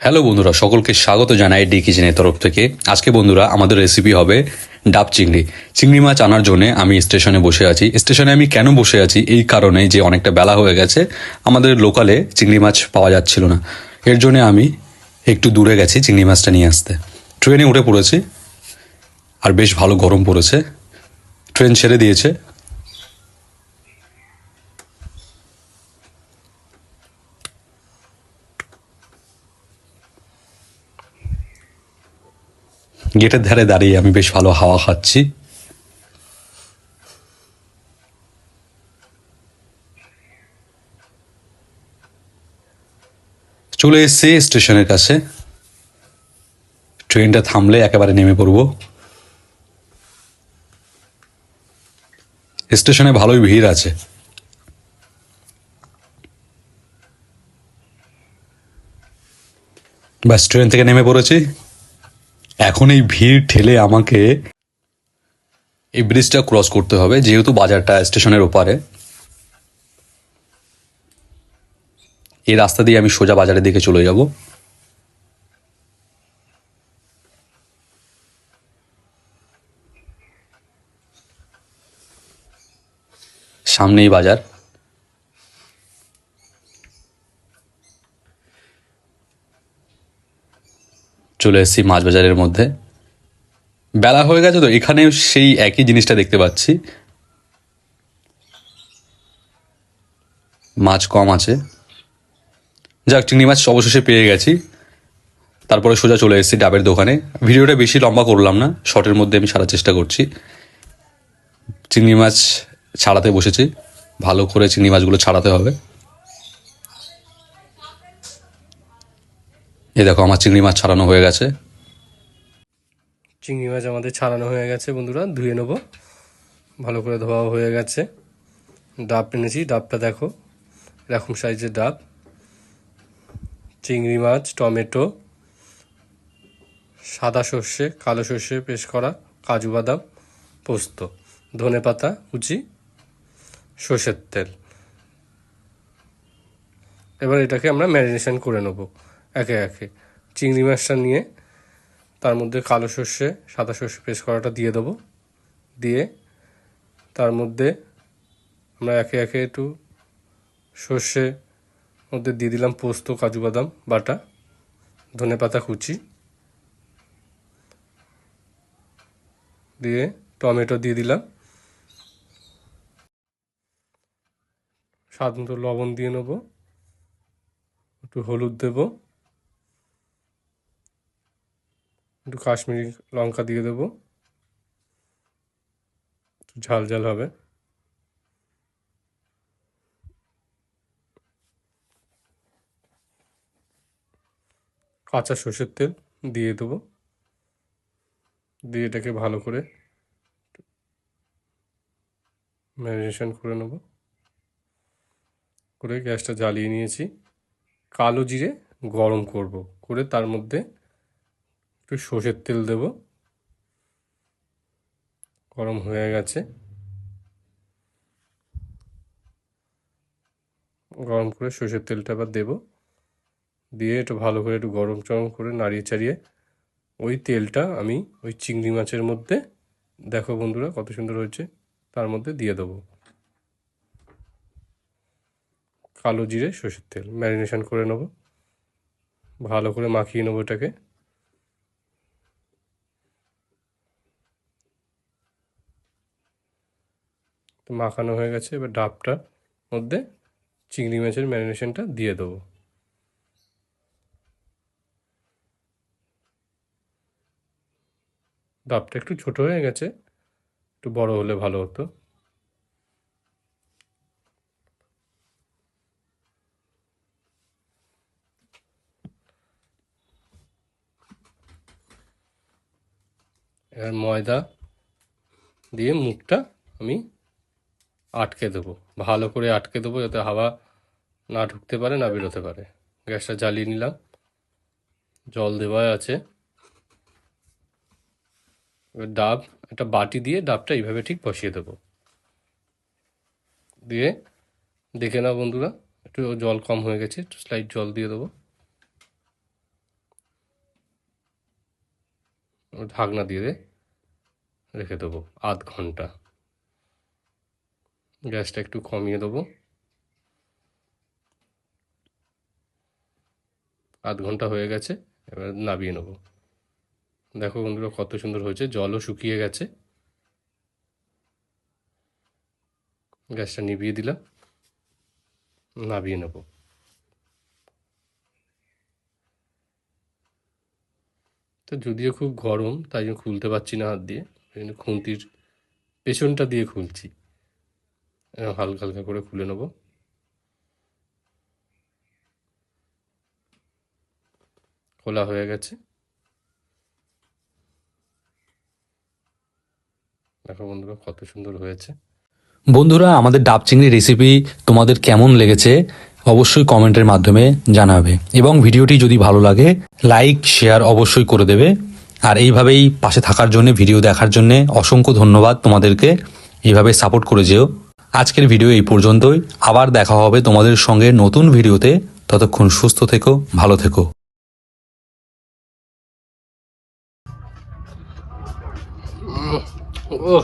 Hello বন্ধুরা, সকলকে স্বাগত জানাই ডি কিচেনের তরফ থেকে। আজকে বন্ধুরা আমাদের রেসিপি হবে ডাব চিংড়ি। চিংড়ি মাছ আনার জন্য আমি স্টেশনে বসে আছি। স্টেশনে আমি কেন বসে আছি? এই কারণে যে অনেকটা বেলা হয়ে গেছে, আমাদের লোকালে চিংড়ি মাছ পাওয়া যাচ্ছিল না। এর জন্য আমি একটু দূরে গেছি চিংড়ি মাছটা নিয়ে আসতে। ট্রেনে উঠে পড়েছি, আর বেশ ভালো গরম পড়েছে। ট্রেন ছেড়ে দিয়েছে। গেটের ধারে দাঁড়িয়ে আমি বেশ ভালো হাওয়া খাচ্ছি। চলে এসেছি স্টেশনের কাছে। ট্রেনটা থামলে একেবারে নেমে পড়ব। স্টেশনে ভালোই ভিড় আছে। ব্যাস, ট্রেন থেকে নেমে পড়েছি। এখন এই ভিড় ঠেলে আমাকে এই ব্রিজটা ক্রস করতে হবে, যেহেতু বাজারটা স্টেশনের ওপারে। এই রাস্তা দিয়ে আমি সোজা বাজারের দিকে চলে যাব। সামনেই বাজার। চলে এসেছি মাছ বাজারের মধ্যে। বেলা হয়ে গেছে তো এখানেও সেই একই জিনিসটা দেখতে পাচ্ছি। মাছ কম আছে। যাক, চিংড়ি মাছ অবশেষে পেয়ে গেছি। তারপরে সোজা চলে এসেছি ডাবের দোকানে। ভিডিওটা বেশি লম্বা করলাম না, শর্টের মধ্যে আমি ছাড়ার চেষ্টা করছি। চিংড়ি মাছ ছাড়াতে বসেছি। ভালো করে চিংড়ি মাছগুলো ছাড়াতে হবে। এই দেখো, আমার চিংড়ি মাছ ছাড়ানো হয়ে গেছে। চিংড়ি মাছ আমাদের ছাড়ানো হয়ে গেছে বন্ধুরা, ধুয়ে নেবো। ভালো করে ধোয়া হয়ে গেছে। ডাব এনেছি, ডাবটা দেখো এরকম সাইজের ডাব। চিংড়ি মাছ, টমেটো, সাদা সর্ষে, কালো সর্ষে পেস্ট করা, কাজু বাদাম, পোস্ত, ধনে পাতা কুচি, সর্ষের তেল। এবার এটাকে আমরা ম্যারিনেশন করে নেব একে একে। চিংড়ি মাছটা নিয়ে তার মধ্যে কালো সর্ষে, সাদা সর্ষে পেস্ট করাটা দিয়ে দেবো। দিয়ে তার মধ্যে আমরা একে একে একটু সর্ষে মধ্যে দিয়ে দিলাম পোস্ত, কাজু বাদাম বাটা, ধনে পাতা কুচি, দিয়ে টমেটো দিয়ে দিলাম, স্বাদ মতো লবণ দিয়ে নেব, একটু হলুদ দেব, একটু কাশ্মীরি লঙ্কা দিয়ে দেব, একটু ঝাল ঝাল হবে। কাঁচা সর্ষের তেল দিয়ে দেবো। দিয়ে এটাকে ভালো করে ম্যারিনেশন করে নেব। করে গ্যাসটা জ্বালিয়ে নিয়েছি। কালো জিরে গরম করব, করে তার মধ্যে একটু সর্ষের তেল দেব। গরম হয়ে গেছে। গরম করে সর্ষের তেলটা আবার দেবো। দিয়ে একটু ভালো করে একটু গরম চরম করে নাড়িয়ে চাড়িয়ে ওই তেলটা আমি ওই চিংড়ি মাছের মধ্যে, দেখো বন্ধুরা কত সুন্দর হয়েছে, তার মধ্যে দিয়ে দেবো। কালো জিরে সর্ষের তেল ম্যারিনেশন করে নেব। ভালো করে মাখিয়ে নেবো এটাকে। তো মাখানো হয়ে গেছে। এবার ডাবটার মধ্যে চিংড়ি মাছের ম্যারিনেশনটা দিয়ে দেবো। ডাবটা একটু ছোট হয়ে গেছে, একটু বড় হলে ভালো হতো। এবার ময়দা দিয়ে মুখটা আমি আটকে দেবো, ভালো করে আটকে দেবো, যাতে হাওয়া না ঢুকতে পারে না বেরোতে পারে। গ্যাসটা জ্বালিয়ে নিলাম, জল দেওয়া আছে। এবার ডাব একটা বাটি দিয়ে ডাবটা এইভাবে ঠিক বসিয়ে দেবো। দিয়ে দেখে নাও বন্ধুরা, একটু জল কম হয়ে গেছে, একটু স্লাইড জল দিয়ে দেবো। ঢাকনা দিয়ে রেখে দেবো আধ ঘন্টা। গ্যাসটা একটু কমিয়ে দেবো। আধ ঘন্টা হয়ে গেছে, এবার নামিয়ে নেবো। দেখো বন্ধুরা কত সুন্দর হয়েছে, জলও শুকিয়ে গেছে। গ্যাসটা নিভিয়ে দিলাম, নামিয়ে নেবো। তো যদিও খুব গরম, তাই জন্য খুলতে পারছি না হাত দিয়ে, কিন্তু খুন্তির পেছনটা দিয়ে খুলছি। হালকা হালকা করে খুলে নেবো। খোলা হয়ে গেছে। দেখো বন্ধুরা কত সুন্দর হয়েছে। বন্ধুরা, আমাদের ডাব চিংড়ি রেসিপি তোমাদের কেমন লেগেছে অবশ্যই কমেন্টের মাধ্যমে জানাবে, এবং ভিডিওটি যদি ভালো লাগে লাইক শেয়ার অবশ্যই করে দেবে। আর এইভাবেই পাশে থাকার জন্য, ভিডিও দেখার জন্য অসংখ্য ধন্যবাদ তোমাদেরকে। এইভাবে সাপোর্ট করে যেও। আজকের ভিডিও এই পর্যন্তই, আবার দেখা হবে তোমাদের সঙ্গে নতুন ভিডিওতে। ততক্ষণ সুস্থ থেকো, ভালো থেকো। ও